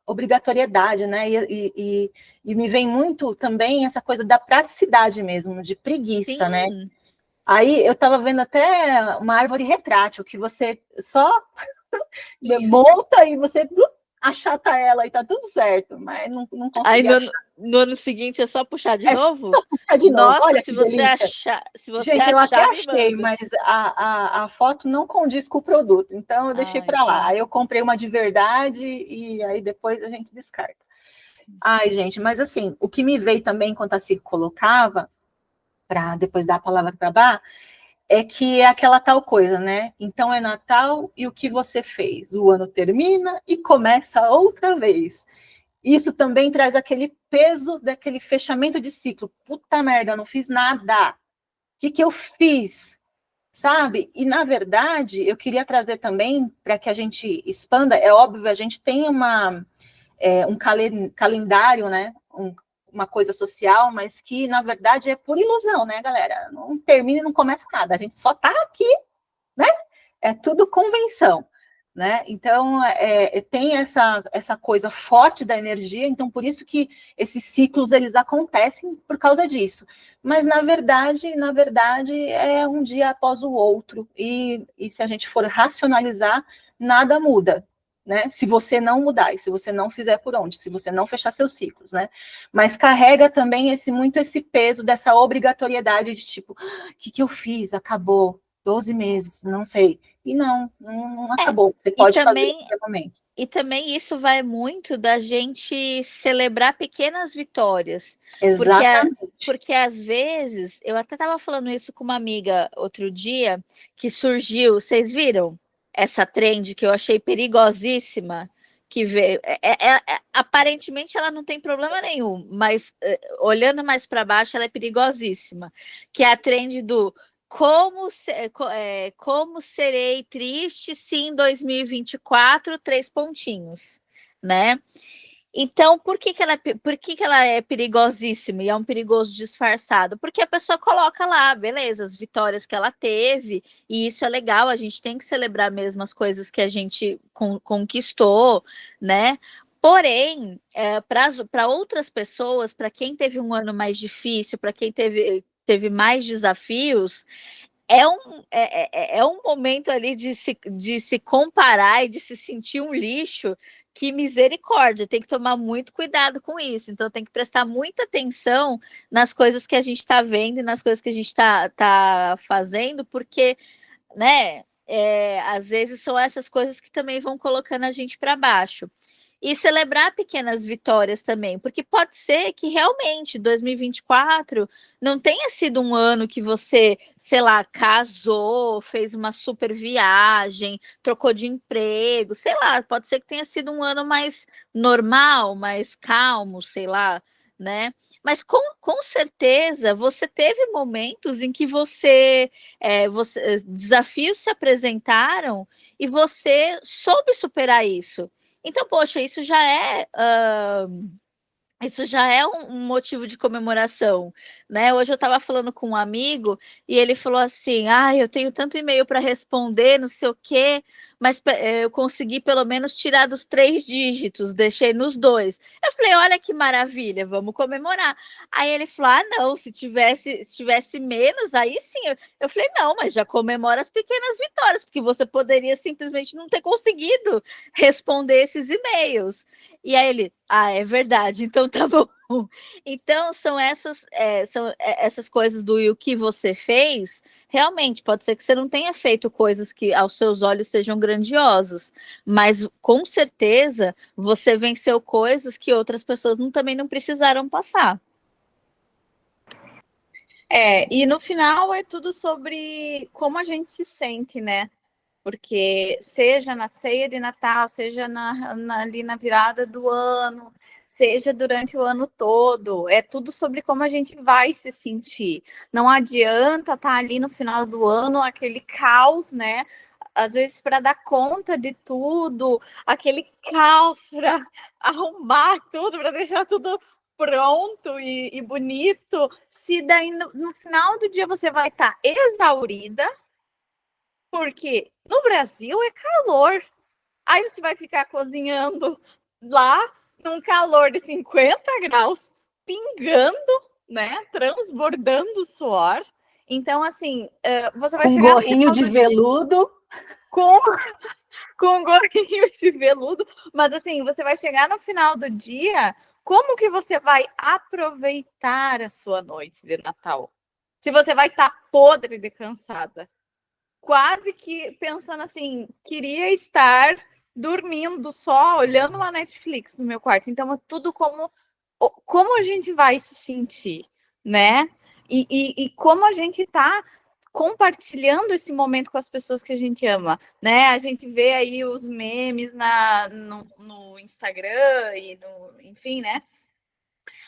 obrigatoriedade, né? E me vem muito também essa coisa da praticidade mesmo, de preguiça, Sim. né? Aí eu estava vendo até uma árvore retrátil, que você só monta e você achata ela e tá tudo certo, mas não consegui. Aí no ano seguinte é só puxar de novo? Só puxar de novo. Nossa, Olha se você achar, gente, eu até achei, mas a foto não condiz com o produto, então eu deixei para lá. Aí eu comprei uma de verdade e aí depois a gente descarta. Ai, gente, mas assim, o que me veio também enquanto a Cig colocava, para depois dar a palavra para a Bá, é que é aquela tal coisa, né? Então é Natal e o que você fez? O ano termina e começa outra vez. Isso também traz aquele peso daquele fechamento de ciclo. Puta merda, eu não fiz nada. O que eu fiz? Sabe? E, na verdade, eu queria trazer também, para que a gente expanda, é óbvio, a gente tem um calendário, né? Uma coisa social, mas que, na verdade, é por ilusão, né, galera? Não termina e não começa nada. A gente só está aqui, né? É tudo convenção. Né? Então, tem essa coisa forte da energia, então por isso que esses ciclos eles acontecem por causa disso. Mas, na verdade, é um dia após o outro, e se a gente for racionalizar, nada muda, né? Se você não mudar, e se você não fizer por onde, se você não fechar seus ciclos, né? Mas carrega também muito esse peso dessa obrigatoriedade de tipo, o que eu fiz? Acabou, 12 meses, não sei. E não acabou. Você pode fazer em qualquer momento. E também isso vai muito da gente celebrar pequenas vitórias. Exatamente. Porque às vezes, eu até estava falando isso com uma amiga outro dia, que surgiu, vocês viram? Essa trend que eu achei perigosíssima, que veio. Aparentemente ela não tem problema nenhum, mas olhando mais para baixo, ela é perigosíssima. Que é a trend do como serei triste se em 2024, 3 pontinhos, né? Então, por que ela é perigosíssima e é um perigoso disfarçado? Porque a pessoa coloca lá, beleza, as vitórias que ela teve, e isso é legal, a gente tem que celebrar mesmo as coisas que a gente conquistou, né? Porém, para outras pessoas, para quem teve um ano mais difícil, para quem teve mais desafios, é um momento ali de se comparar e de se sentir um lixo, que misericórdia, tem que tomar muito cuidado com isso. Então tem que prestar muita atenção nas coisas que a gente está vendo e nas coisas que a gente está fazendo, porque, né, às vezes são essas coisas que também vão colocando a gente para baixo. E celebrar pequenas vitórias também, porque pode ser que realmente 2024 não tenha sido um ano que você, sei lá, casou, fez uma super viagem, trocou de emprego, sei lá, pode ser que tenha sido um ano mais normal, mais calmo, sei lá, né? Mas com certeza você teve momentos em que desafios se apresentaram e você soube superar isso. Então, poxa, isso já é um motivo de comemoração, né? Hoje eu estava falando com um amigo e ele falou assim: ah, eu tenho tanto e-mail para responder, não sei o quê, mas eu consegui pelo menos tirar dos 3 dígitos, deixei nos 2. Eu falei: olha que maravilha, vamos comemorar. Aí ele falou: ah, não, se tivesse menos, aí sim. Eu falei: não, mas já comemora as pequenas vitórias, porque você poderia simplesmente não ter conseguido responder esses e-mails. E aí ele: ah, é verdade, então tá bom. Então, são essas coisas do e o que você fez. Realmente, pode ser que você não tenha feito coisas que aos seus olhos sejam grandiosas, mas com certeza você venceu coisas que outras pessoas também não precisaram passar. E no final é tudo sobre como a gente se sente, né? Porque seja na ceia de Natal, seja ali na virada do ano, seja durante o ano todo, é tudo sobre como a gente vai se sentir. Não adianta estar ali no final do ano, aquele caos, né? Às vezes para dar conta de tudo, aquele caos para arrumar tudo, para deixar tudo pronto e bonito, se daí no final do dia você vai estar exaurida, porque no Brasil é calor. Aí você vai ficar cozinhando lá num calor de 50 graus, pingando, né? Transbordando suor. Então, assim, você vai Com chegar no gorrinho final de do dia veludo. com, com gorrinho de veludo, mas assim, você vai chegar no final do dia, como que você vai aproveitar a sua noite de Natal? Se você vai estar podre de cansada, quase que pensando assim, queria estar dormindo só, olhando uma Netflix no meu quarto. Então, é tudo como a gente vai se sentir, né? E como a gente está compartilhando esse momento com as pessoas que a gente ama, né? A gente vê aí os memes no Instagram enfim, né?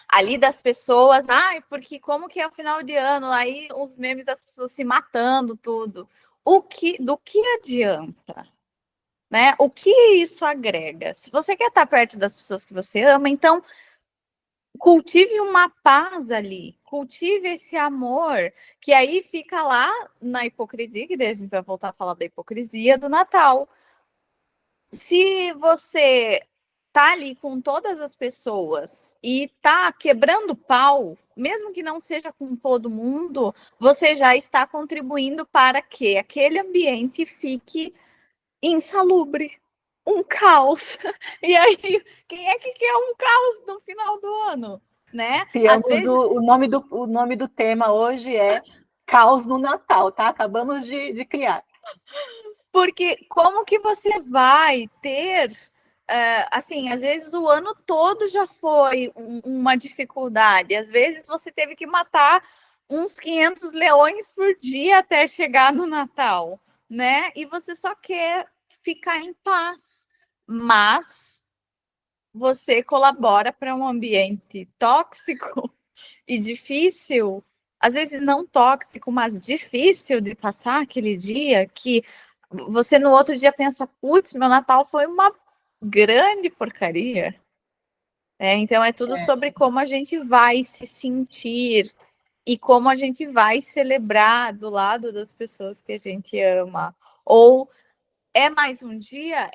Ali das pessoas, porque como que é o final de ano? Aí os memes das pessoas se matando, tudo. Do que adianta? Né? O que isso agrega? Se você quer estar perto das pessoas que você ama, então cultive uma paz ali, cultive esse amor, que aí fica lá na hipocrisia, que daí a gente vai voltar a falar da hipocrisia do Natal. Se você tá ali com todas as pessoas e tá quebrando pau, mesmo que não seja com todo mundo, você já está contribuindo para que aquele ambiente fique insalubre, um caos. E aí, quem é que quer um caos no final do ano, né? Às Criamos vezes, o nome do tema hoje é Caos no Natal, tá? Acabamos de criar. porque como que você vai ter assim, às vezes o ano todo já foi uma dificuldade, às vezes você teve que matar uns 500 leões por dia até chegar no Natal, né? E você só quer ficar em paz, mas você colabora para um ambiente tóxico e difícil, às vezes não tóxico, mas difícil de passar aquele dia, que você no outro dia pensa, putz, meu Natal foi uma grande porcaria. Então é tudo sobre como a gente vai se sentir e como a gente vai celebrar do lado das pessoas que a gente ama. Ou é mais um dia,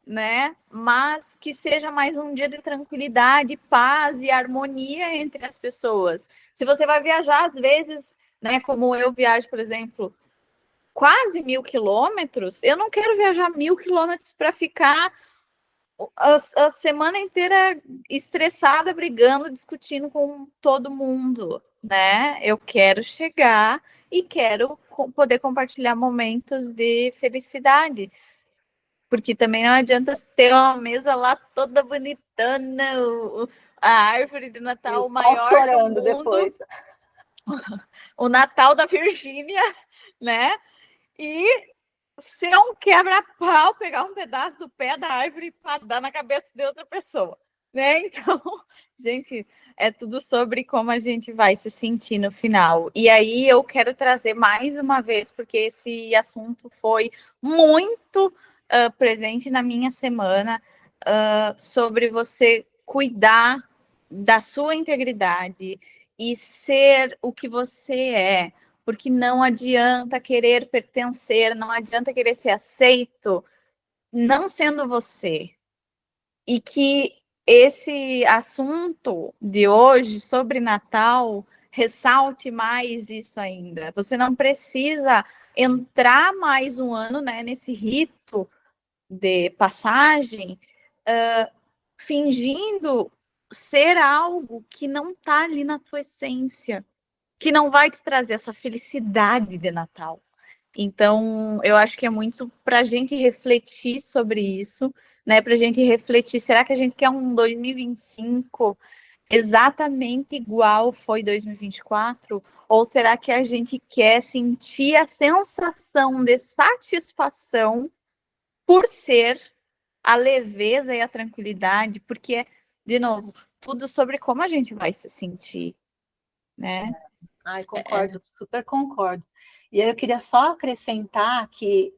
né? Mas que seja mais um dia de tranquilidade, paz e harmonia entre as pessoas. Se você vai viajar, às vezes, né? Como eu viajo, por exemplo, quase 1.000 quilômetros, eu não quero viajar 1.000 quilômetros para ficar a semana inteira estressada, brigando, discutindo com todo mundo, né? Eu quero chegar e quero poder compartilhar momentos de felicidade. Porque também não adianta ter uma mesa lá toda bonitona, a árvore de E Natal o o pau maior do chorando mundo, depois. o Natal da Virgínia, né? E ser um quebra-pau, pegar um pedaço do pé da árvore e dar na cabeça de outra pessoa, né? Então, gente, é tudo sobre como a gente vai se sentir no final. E aí eu quero trazer mais uma vez, porque esse assunto foi muito presente na minha semana, sobre você cuidar da sua integridade e ser o que você é, porque não adianta querer pertencer, não adianta querer ser aceito não sendo você. E que esse assunto de hoje sobre Natal ressalte mais isso ainda. Você não precisa entrar mais um ano, né, nesse rito de passagem, fingindo ser algo que não está ali na tua essência, que não vai te trazer essa felicidade de Natal. Então, eu acho que é muito para a gente refletir sobre isso, né? Para a gente refletir, será que a gente quer um 2025 exatamente igual foi 2024? Ou será que a gente quer sentir a sensação de satisfação por ser a leveza e a tranquilidade? Porque, de novo, tudo sobre como a gente vai se sentir, né? Ai, concordo, super concordo. E aí eu queria só acrescentar que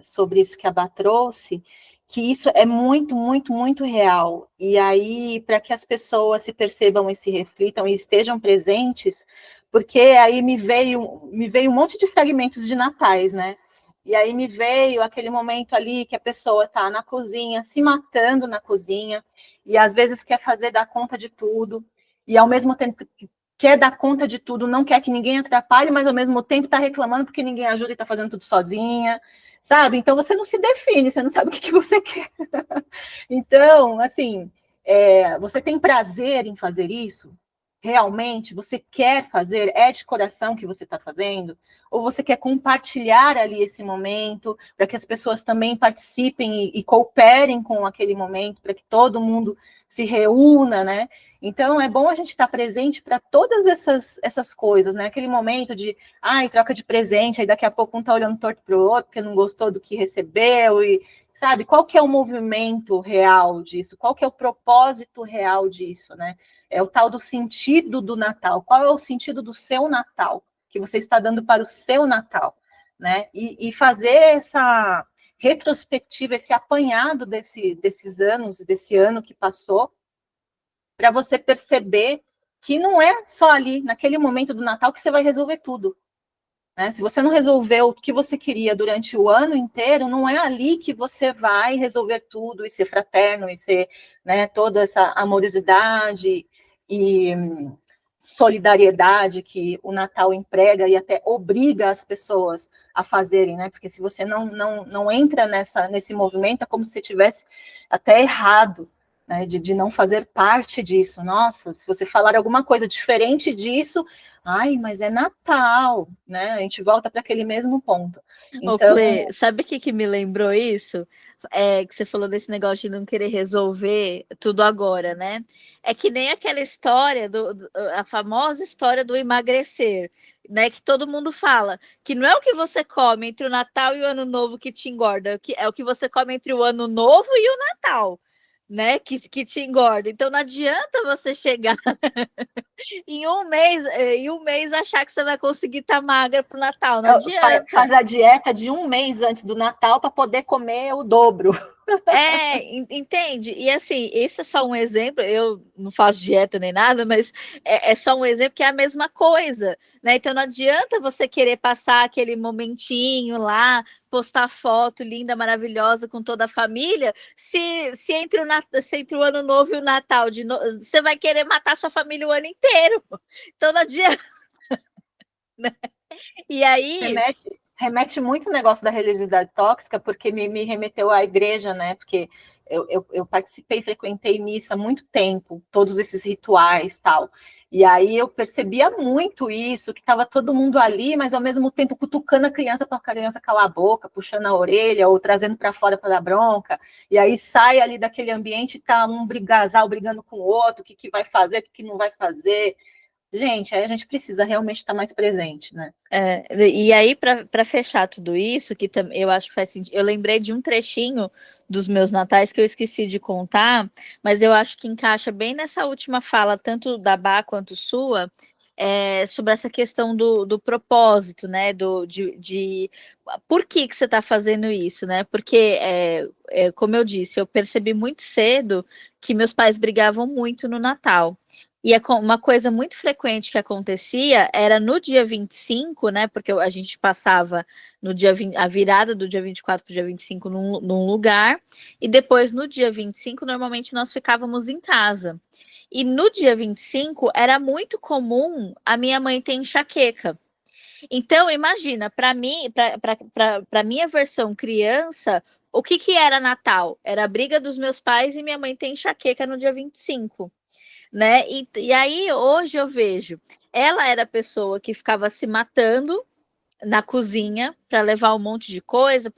sobre isso que a Bá trouxe, que isso é muito, muito, muito real. E aí, para que as pessoas se percebam e se reflitam e estejam presentes, porque aí me veio um monte de fragmentos de natais, né? E aí me veio aquele momento ali que a pessoa está na cozinha, se matando na cozinha, e às vezes quer fazer dar conta de tudo, e ao mesmo tempo quer dar conta de tudo, não quer que ninguém atrapalhe, mas ao mesmo tempo está reclamando porque ninguém ajuda e está fazendo tudo sozinha, sabe? Então você não se define, você não sabe o que você quer. Então, assim, você tem prazer em fazer isso? Realmente você quer fazer? É de coração que você está fazendo? Ou você quer compartilhar ali esse momento para que as pessoas também participem e cooperem com aquele momento, para que todo mundo se reúna, né? Então é bom a gente estar presente para todas essas coisas, né? Aquele momento de troca de presente, aí daqui a pouco um está olhando torto para o outro, porque não gostou do que recebeu, e sabe, qual que é o movimento real disso? Qual que é o propósito real disso, né? É o tal do sentido do Natal. Qual é o sentido do seu Natal que você está dando para o seu Natal, né? E fazer essa retrospectiva, esse apanhado desses anos, desse ano que passou, para você perceber que não é só ali, naquele momento do Natal, que você vai resolver tudo. Né? Se você não resolveu o que você queria durante o ano inteiro, não é ali que você vai resolver tudo e ser fraterno e ser, né, toda essa amorosidade e solidariedade que o Natal emprega e até obriga as pessoas a fazerem, né? Porque se você não entra nesse movimento, é como se você tivesse até errado, né? De não fazer parte disso. Nossa, se você falar alguma coisa diferente disso, ai, mas é Natal, né? A gente volta para aquele mesmo ponto. Ô, Então, Clê, sabe o que me lembrou isso? Que você falou desse negócio de não querer resolver tudo agora, né? É que nem aquela história, a famosa história do emagrecer, né? Que todo mundo fala, que não é o que você come entre o Natal e o Ano Novo que te engorda, que é o que você come entre o Ano Novo e o Natal, né? Que te engorda. Então não adianta você chegar em um mês achar que você vai conseguir estar magra pro Natal, não adianta. faz a dieta de um mês antes do Natal para poder comer o dobro. Entende? E assim, esse é só um exemplo. Eu não faço dieta nem nada, mas é só um exemplo que é a mesma coisa, né? Então não adianta você querer passar aquele momentinho lá, postar foto linda, maravilhosa com toda a família, se entre o Ano Novo e o Natal você vai querer matar sua família o ano inteiro. Então não adianta. Né? E aí. Remete muito o negócio da religiosidade tóxica, porque me remeteu à igreja, né? Porque eu participei, frequentei missa há muito tempo, todos esses rituais tal. E aí eu percebia muito isso, que estava todo mundo ali, mas ao mesmo tempo cutucando a criança para a criança calar a boca, puxando a orelha ou trazendo para fora para dar bronca. E aí sai ali daquele ambiente e tá um casal brigando com o outro, o que vai fazer, o que não vai fazer. Gente, aí a gente precisa realmente estar mais presente, né? E aí, para fechar tudo isso, que eu acho que faz sentido, eu lembrei de um trechinho dos meus natais que eu esqueci de contar, mas eu acho que encaixa bem nessa última fala, tanto da Bá quanto sua, sobre essa questão do propósito, né? De por que você está fazendo isso, né? Porque, como eu disse, eu percebi muito cedo que meus pais brigavam muito no Natal. E uma coisa muito frequente que acontecia era no dia 25, né? Porque a gente passava no dia 20, a virada do dia 24 para o dia 25 num lugar, e depois no dia 25, normalmente nós ficávamos em casa. E no dia 25 era muito comum a minha mãe ter enxaqueca. Então, imagina, para mim, para minha versão criança, o que, que era Natal? Era a briga dos meus pais e minha mãe tem enxaqueca no dia 25, né? E aí, hoje eu vejo, ela era a pessoa que ficava se matando na cozinha para levar um monte de coisa,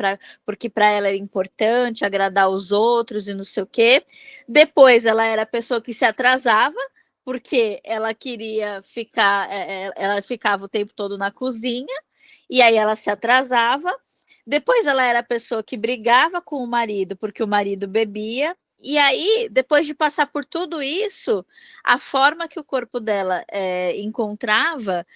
porque para ela era importante agradar os outros e não sei o quê. Depois ela era a pessoa que se atrasava, porque ela queria ficar, ela ficava o tempo todo na cozinha, e aí ela se atrasava. Depois ela era a pessoa que brigava com o marido, porque o marido bebia. E aí, depois de passar por tudo isso, a forma que o corpo dela encontrava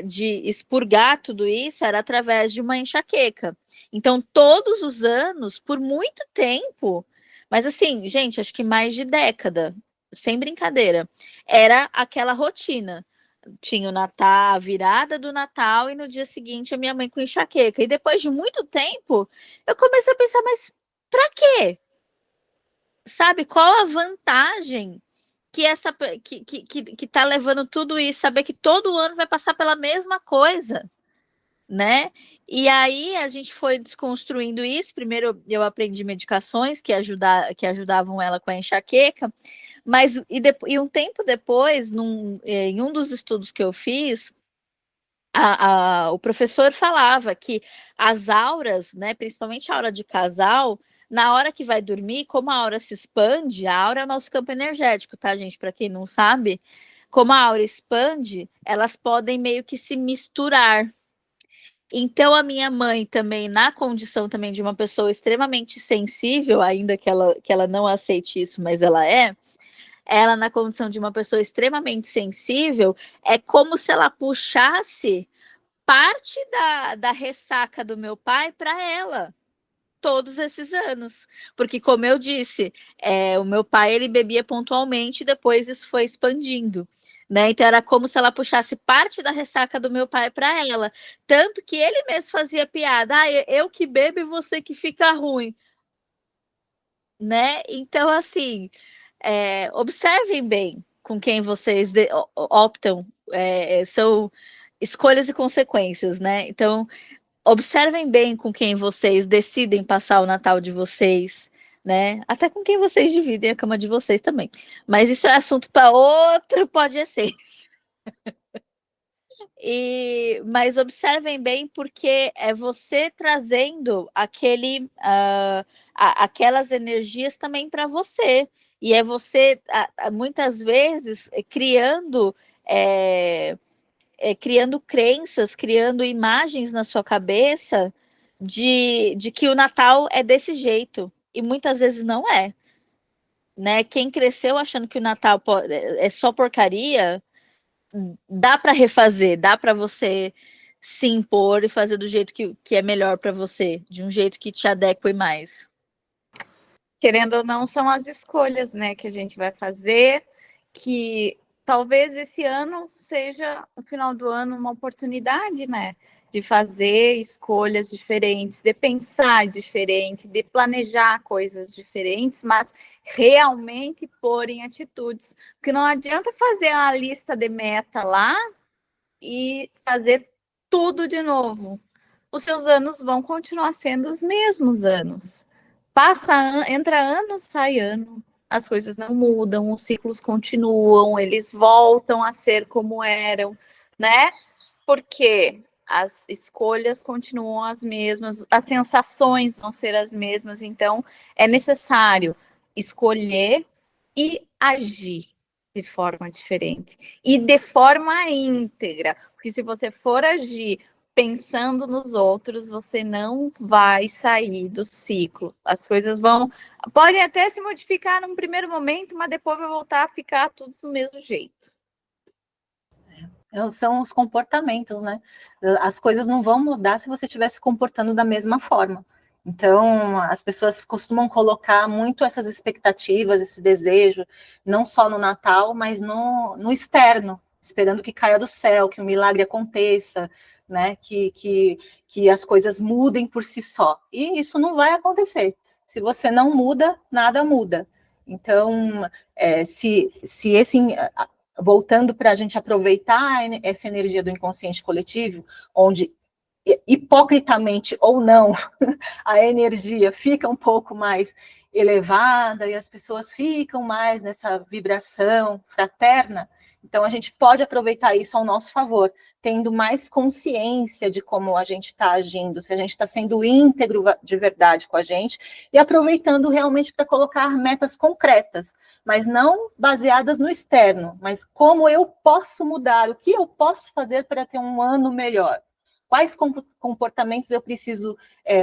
de expurgar tudo isso era através de uma enxaqueca. Então, todos os anos, por muito tempo, mas assim, gente, acho que mais de década, sem brincadeira, era aquela rotina. Tinha o Natal, a virada do Natal, e no dia seguinte a minha mãe com enxaqueca. E depois de muito tempo, eu comecei a pensar, mas para quê? Sabe, qual a vantagem que essa que tá levando tudo isso, saber que todo ano vai passar pela mesma coisa, né? E aí a gente foi desconstruindo isso. Primeiro eu aprendi medicações que ajudavam ela com a enxaqueca, mas e um tempo depois, em um dos estudos que eu fiz, o professor falava que as auras, né, principalmente a aura de casal, na hora que vai dormir, como a aura se expande, a aura é o nosso campo energético, tá, gente? Para quem não sabe, como a aura expande, elas podem meio que se misturar. Então, a minha mãe também, na condição também de uma pessoa extremamente sensível, ainda que ela não aceite isso, mas ela na condição de uma pessoa extremamente sensível, é como se ela puxasse parte da ressaca do meu pai para ela todos esses anos, porque como eu disse, o meu pai ele bebia pontualmente e depois isso foi expandindo, né? Então era como se ela puxasse parte da ressaca do meu pai para ela, tanto que ele mesmo fazia piada, eu que bebo e você que fica ruim, né? Então assim, observem bem com quem vocês optam, são escolhas e consequências, né? Então observem bem com quem vocês decidem passar o Natal de vocês, né? Até com quem vocês dividem a cama de vocês também. Mas isso é assunto para outro pode ser. Mas observem bem, porque é você trazendo aquelas energias também para você. E é você, muitas vezes, criando crenças, criando imagens na sua cabeça de que o Natal é desse jeito. E muitas vezes não é. Né? Quem cresceu achando que o Natal é só porcaria, dá para refazer, dá para você se impor e fazer do jeito que é melhor para você, de um jeito que te adeque mais. Querendo ou não, são as escolhas, né, que a gente vai fazer, que talvez esse ano seja o final do ano uma oportunidade, né, de fazer escolhas diferentes, de pensar diferente, de planejar coisas diferentes, mas realmente pôr em atitudes, porque não adianta fazer uma lista de meta lá e fazer tudo de novo. Os seus anos vão continuar sendo os mesmos anos. Entra ano, sai ano, as coisas não mudam, os ciclos continuam, eles voltam a ser como eram, né? Porque as escolhas continuam as mesmas, as sensações vão ser as mesmas, então é necessário escolher e agir de forma diferente e de forma íntegra, porque se você for agir pensando nos outros, você não vai sair do ciclo. As coisas podem até se modificar num primeiro momento, mas depois vai voltar a ficar tudo do mesmo jeito. São os comportamentos, né? As coisas não vão mudar se você estiver se comportando da mesma forma. Então, as pessoas costumam colocar muito essas expectativas, esse desejo, não só no Natal, mas no externo, esperando que caia do céu, que um milagre aconteça, né? Que as coisas mudem por si só. E isso não vai acontecer. Se você não muda, nada muda. Então, se esse, voltando para a gente aproveitar essa energia do inconsciente coletivo, onde hipocritamente ou não, a energia fica um pouco mais elevada e as pessoas ficam mais nessa vibração fraterna, então a gente pode aproveitar isso ao nosso favor, tendo mais consciência de como a gente está agindo, se a gente está sendo íntegro de verdade com a gente, e aproveitando realmente para colocar metas concretas, mas não baseadas no externo, mas como eu posso mudar, o que eu posso fazer para ter um ano melhor. Quais comportamentos eu preciso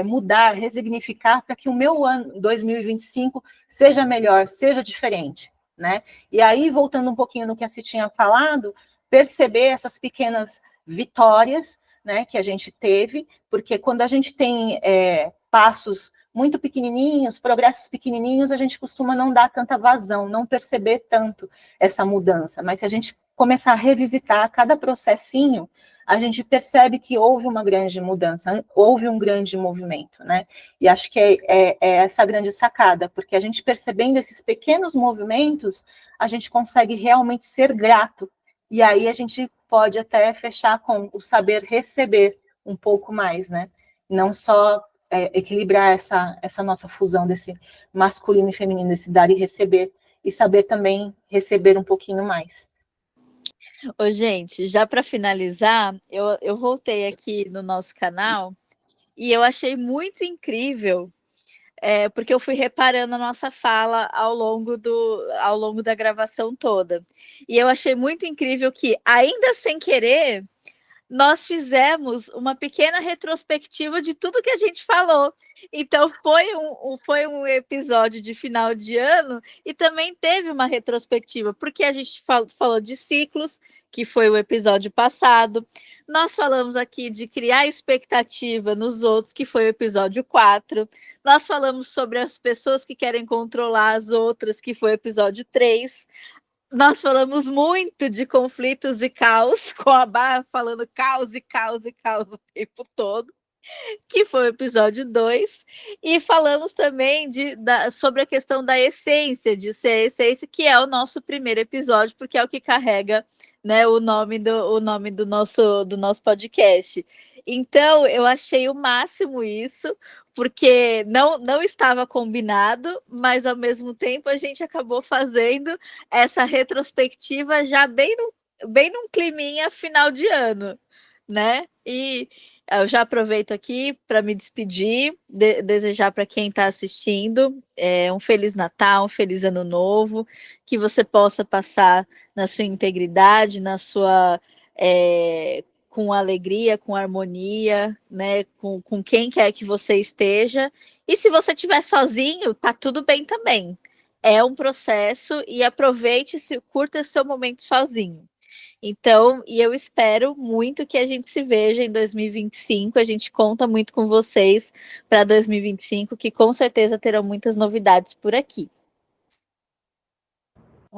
mudar, resignificar para que o meu ano 2025 seja melhor, seja diferente, né? E aí, voltando um pouquinho no que a Ci tinha falado, perceber essas pequenas vitórias, né, que a gente teve, porque quando a gente tem passos muito pequenininhos, progressos pequenininhos, a gente costuma não dar tanta vazão, não perceber tanto essa mudança, mas se a gente começar a revisitar cada processinho, a gente percebe que houve uma grande mudança, houve um grande movimento, né? E acho que é essa grande sacada, porque a gente percebendo esses pequenos movimentos, a gente consegue realmente ser grato, e aí a gente pode até fechar com o saber receber um pouco mais, né? Não só equilibrar essa nossa fusão desse masculino e feminino, desse dar e receber, e saber também receber um pouquinho mais. Ô, gente, já para finalizar, eu voltei aqui no nosso canal e eu achei muito incrível, porque eu fui reparando a nossa fala ao longo da gravação toda. E eu achei muito incrível que, ainda sem querer, nós fizemos uma pequena retrospectiva de tudo que a gente falou. Então, foi um episódio de final de ano e também teve uma retrospectiva, porque a gente falou de ciclos, que foi o episódio passado. Nós falamos aqui de criar expectativa nos outros, que foi o episódio 4. Nós falamos sobre as pessoas que querem controlar as outras, que foi o episódio 3. Nós falamos muito de conflitos e caos, com a Barra falando caos e caos e caos o tempo todo, que foi o episódio 2, e falamos também sobre a questão da essência, de ser a essência, que é o nosso primeiro episódio, porque é o que carrega, né, o nome do nosso podcast. Então, eu achei o máximo isso, porque não estava combinado, mas ao mesmo tempo a gente acabou fazendo essa retrospectiva já bem num climinha final de ano, né? E eu já aproveito aqui para me despedir, desejar para quem está assistindo um Feliz Natal, um Feliz Ano Novo, que você possa passar na sua integridade, com alegria, com harmonia, né, com quem quer que você esteja. E se você estiver sozinho, tá tudo bem também. É um processo e aproveite, curta seu momento sozinho. Então, e eu espero muito que a gente se veja em 2025. A gente conta muito com vocês para 2025, que com certeza terão muitas novidades por aqui.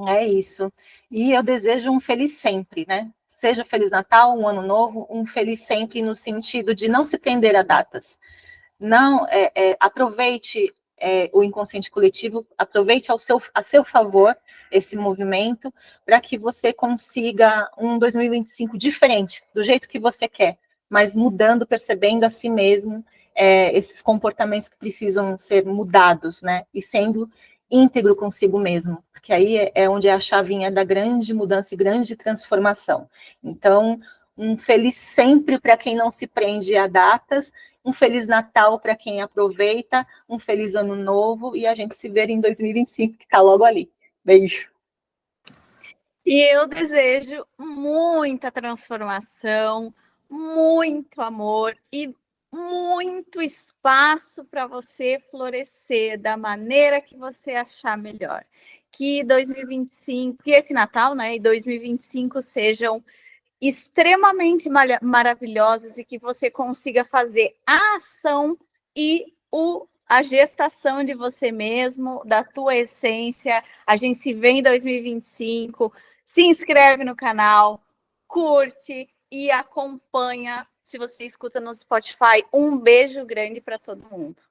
É isso. E eu desejo um feliz sempre, né? Seja Feliz Natal, um Ano Novo, um feliz sempre no sentido de não se prender a datas. Não, aproveite o inconsciente coletivo, aproveite a seu favor esse movimento para que você consiga um 2025 diferente, do jeito que você quer, mas mudando, percebendo a si mesmo esses comportamentos que precisam ser mudados, né? E sendo íntegro consigo mesmo, porque aí é onde é a chavinha da grande mudança e grande transformação. Então, um feliz sempre para quem não se prende a datas, um Feliz Natal para quem aproveita, um Feliz Ano Novo, e a gente se vê em 2025, que está logo ali. Beijo. E eu desejo muita transformação, muito amor e muito espaço para você florescer da maneira que você achar melhor. Que 2025, que esse Natal, né, e 2025 sejam extremamente maravilhosos e que você consiga fazer a ação e a gestação de você mesmo, da tua essência. A gente se vê em 2025. Se inscreve no canal, curte e acompanha. Se você escuta no Spotify, um beijo grande para todo mundo.